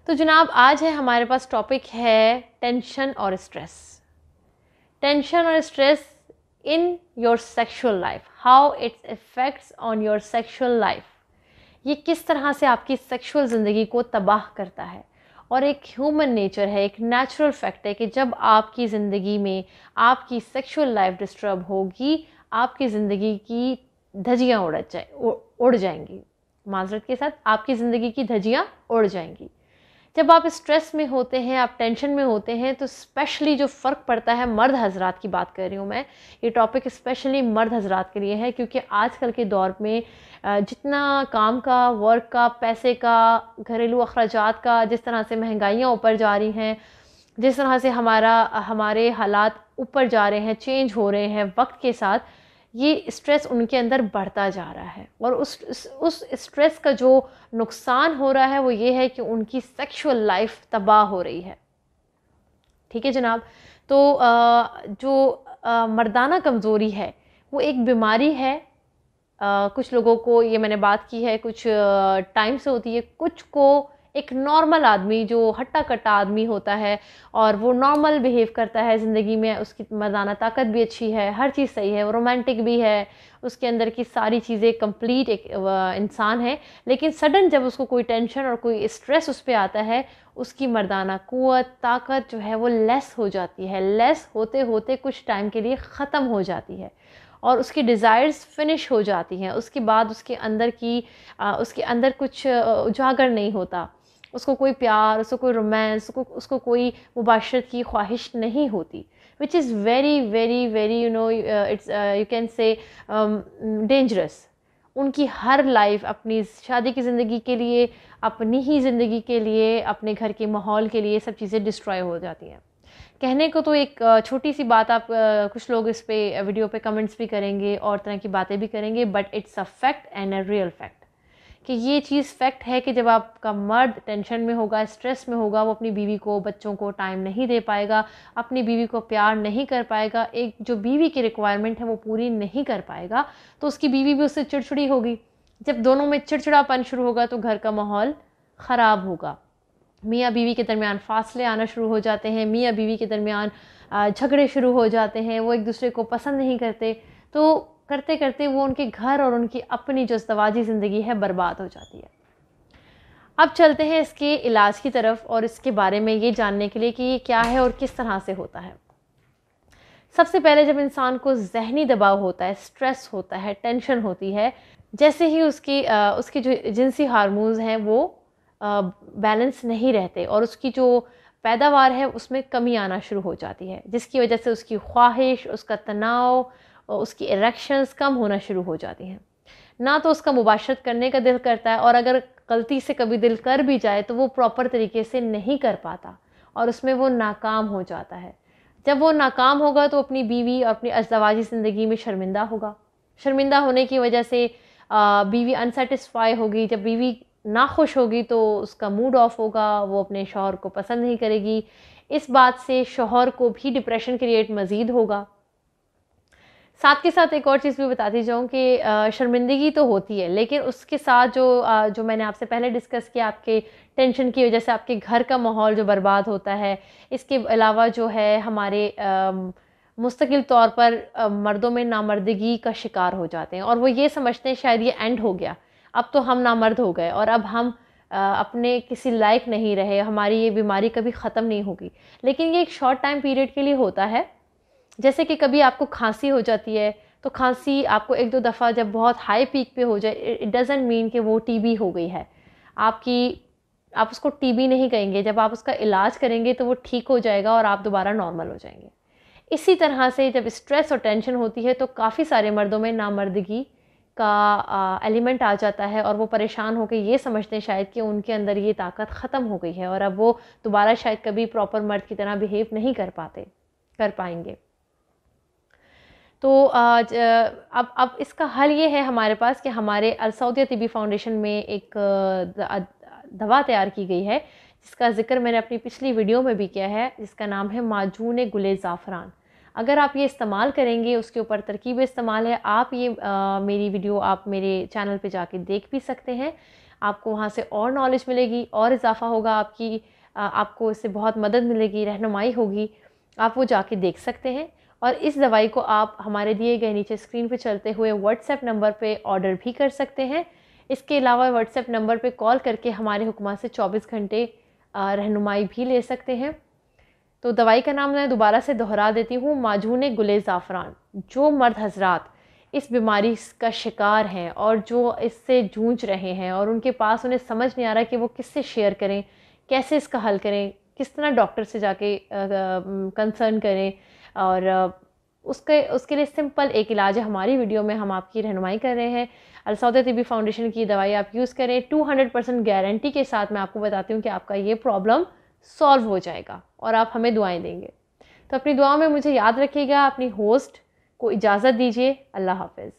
तो जनाब आज है हमारे पास टॉपिक है टेंशन और स्ट्रेस। टेंशन और stress in your sexual life, how it's effects on your sexual life. ये किस तरह से आपकी सेक्सुअल ज़िंदगी को तबाह करता है। और एक ह्यूमन नेचर है, एक नेचुरल फैक्ट है कि जब आपकी ज़िंदगी में आपकी सेक्सुअल लाइफ डिस्टर्ब होगी, आपकी ज़िंदगी की धज्जियाँ उड़ जाएंगी। माजरत के साथ आपकी ज़िंदगी की धज्जियाँ उड़ जाएंगी। जब आप स्ट्रेस में होते हैं, आप टेंशन में होते हैं, तो स्पेशली जो फ़र्क पड़ता है, मर्द हजरात की बात कर रही हूँ मैं, ये टॉपिक स्पेशली मर्द हजरात के लिए है, क्योंकि आजकल के दौर में जितना काम का, वर्क का, पैसे का, घरेलू अखराजात का, जिस तरह से महंगाइयाँ ऊपर जा रही हैं, जिस तरह से हमारे हालात ऊपर जा रहे हैं, चेंज हो रहे हैं वक्त के साथ, ये स्ट्रेस उनके अंदर बढ़ता जा रहा है। और उस स्ट्रेस का जो नुकसान हो रहा है वो ये है कि उनकी सेक्सुअल लाइफ तबाह हो रही है। ठीक है जनाब। तो जो मर्दाना कमज़ोरी है वो एक बीमारी है। कुछ लोगों को, ये मैंने बात की है, कुछ टाइम से होती है, कुछ को एक नॉर्मल आदमी जो हट्टा कट्टा आदमी होता है और वो नॉर्मल बिहेव करता है ज़िंदगी में, उसकी मर्दाना ताकत भी अच्छी है, हर चीज़ सही है, वो रोमांटिक भी है, उसके अंदर की सारी चीज़ें कंप्लीट एक इंसान है। लेकिन सडन जब उसको कोई टेंशन और कोई स्ट्रेस उस पर आता है, उसकी मर्दाना क़ुव्वत, ताकत जो है वो लेस हो जाती है। लेस होते होते कुछ टाइम के लिए ख़त्म हो जाती है और उसकी डिज़ायर्स फिनिश हो जाती हैं। उसके बाद उसके अंदर कुछ उजागर नहीं होता, उसको कोई प्यार, उसको कोई रोमांस, उसको कोई मुबाशरत की ख्वाहिश नहीं होती, which is very very very it's you can say dangerous. उनकी हर लाइफ अपनी शादी की ज़िंदगी के लिए, अपनी ही ज़िंदगी के लिए, अपने घर के माहौल के लिए सब चीज़ें डिस्ट्रॉय हो जाती हैं। कहने को तो एक छोटी सी बात, आप कुछ लोग इस पे वीडियो पे कमेंट्स भी करेंगे और तरह की बातें भी करेंगे, but it's a fact and a real fact कि ये चीज़ फैक्ट है कि जब आपका मर्द टेंशन में होगा, स्ट्रेस में होगा, वो अपनी बीवी को, बच्चों को टाइम नहीं दे पाएगा, अपनी बीवी को प्यार नहीं कर पाएगा, एक जो बीवी की रिक्वायरमेंट है वो पूरी नहीं कर पाएगा, तो उसकी बीवी भी उससे चिड़चिड़ी होगी। जब दोनों में चिड़चिड़ापन शुरू होगा तो घर का माहौल ख़राब होगा। मियाँ बीवी के दरमियान फासले आना शुरू हो जाते हैं, मियाँ बीवी के दरमियान झगड़े शुरू हो जाते हैं, वो एक दूसरे को पसंद नहीं करते, तो करते करते वो उनके घर और उनकी अपनी जो ज़वाजी ज़िंदगी है बर्बाद हो जाती है। अब चलते हैं इसके इलाज की तरफ और इसके बारे में ये जानने के लिए कि ये क्या है और किस तरह से होता है। सबसे पहले जब इंसान को ज़हनी दबाव होता है, स्ट्रेस होता है, टेंशन होती है, जैसे ही उसके जो जिनसी हार्मोन्स हैं वो बैलेंस नहीं रहते और उसकी जो पैदावार है उसमें कमी आना शुरू हो जाती है, जिसकी वजह से उसकी ख्वाहिश, उसका तनाव, उसकी इरेक्शंस कम होना शुरू हो जाती हैं। ना तो उसका मुबाशरत करने का दिल करता है, और अगर गलती से कभी दिल कर भी जाए तो वो प्रॉपर तरीके से नहीं कर पाता और उसमें वो नाकाम हो जाता है। जब वो नाकाम होगा तो अपनी बीवी और अपनी अज़दवाजी ज़िंदगी में शर्मिंदा होगा। शर्मिंदा होने की वजह से बीवी अनसेटिस्फाई होगी। जब बीवी नाखुश होगी तो उसका मूड ऑफ होगा, वो अपने शौहर को पसंद नहीं करेगी। इस बात से शौहर को भी डिप्रेशन क्रिएट मज़ीद होगा। साथ के साथ एक और चीज़ भी बताती जाऊँ कि शर्मिंदगी तो होती है, लेकिन उसके साथ जो मैंने आपसे पहले डिस्कस किया, आपके टेंशन की वजह से आपके घर का माहौल जो बर्बाद होता है, इसके अलावा जो है हमारे मुस्तकिल तौर पर मर्दों में नामर्दगी का शिकार हो जाते हैं और वो ये समझते हैं शायद ये एंड हो गया, अब तो हम नामर्द हो गए और अब हम अपने किसी लायक नहीं रहे, हमारी ये बीमारी कभी ख़त्म नहीं होगी। लेकिन ये एक शॉर्ट टाइम पीरियड के लिए होता है। जैसे कि कभी आपको खांसी हो जाती है तो खांसी आपको एक दो दफ़ा जब बहुत हाई पीक पे हो जाए, इट डज़ंट मीन कि वो टीबी हो गई है आप उसको टीबी नहीं कहेंगे। जब आप उसका इलाज करेंगे तो वो ठीक हो जाएगा और आप दोबारा नॉर्मल हो जाएंगे। इसी तरह से जब स्ट्रेस और टेंशन होती है तो काफ़ी सारे मर्दों में नामर्दगी का एलिमेंट आ जाता है और वो परेशान होकर ये समझते हैं शायद कि उनके अंदर ये ताकत ख़त्म हो गई है और अब वो दोबारा शायद कभी प्रॉपर मर्द की तरह बिहेव नहीं कर पाएंगे। तो अब इसका हल ये है हमारे पास कि हमारे अल सऊदिया तिबी फाउंडेशन में एक दवा तैयार की गई है, जिसका ज़िक्र मैंने अपनी पिछली वीडियो में भी किया है, जिसका नाम है माजून गुले ज़ाफ़रान। अगर आप ये इस्तेमाल करेंगे, उसके ऊपर तरकीब इस्तेमाल है, आप ये मेरी वीडियो आप मेरे चैनल पे जाके देख भी सकते हैं। आपको वहाँ से और नॉलेज मिलेगी और इजाफा होगा आपको इससे बहुत मदद मिलेगी, रहनुमाई होगी। आप वो जाके देख सकते हैं और इस दवाई को आप हमारे दिए गए नीचे स्क्रीन पे चलते हुए व्हाट्सएप नंबर पे ऑर्डर भी कर सकते हैं। इसके अलावा व्हाट्सएप नंबर पे कॉल करके हमारे हुक्मा से 24 घंटे रहनुमाई भी ले सकते हैं। तो दवाई का नाम मैं दोबारा से दोहरा देती हूँ, माजून गुले ज़ाफ़रान। जो मर्द हजरात इस बीमारी का शिकार हैं और जो इससे जूझ रहे हैं और उनके पास उन्हें समझ नहीं आ रहा कि वो किससे शेयर करें, कैसे इसका हल करें, किस तरह डॉक्टर से जाके कंसर्न करें, और उसके लिए सिंपल एक इलाज है। हमारी वीडियो में हम आपकी रहनुमाई कर रहे हैं। अलसौदा तिब्बी फाउंडेशन की दवाई आप यूज़ करें, 200% गारंटी के साथ मैं आपको बताती हूँ कि आपका ये प्रॉब्लम सॉल्व हो जाएगा और आप हमें दुआएं देंगे। तो अपनी दुआओं में मुझे याद रखिएगा। अपनी होस्ट को इजाज़त दीजिए। अल्लाह हाफ़िज़।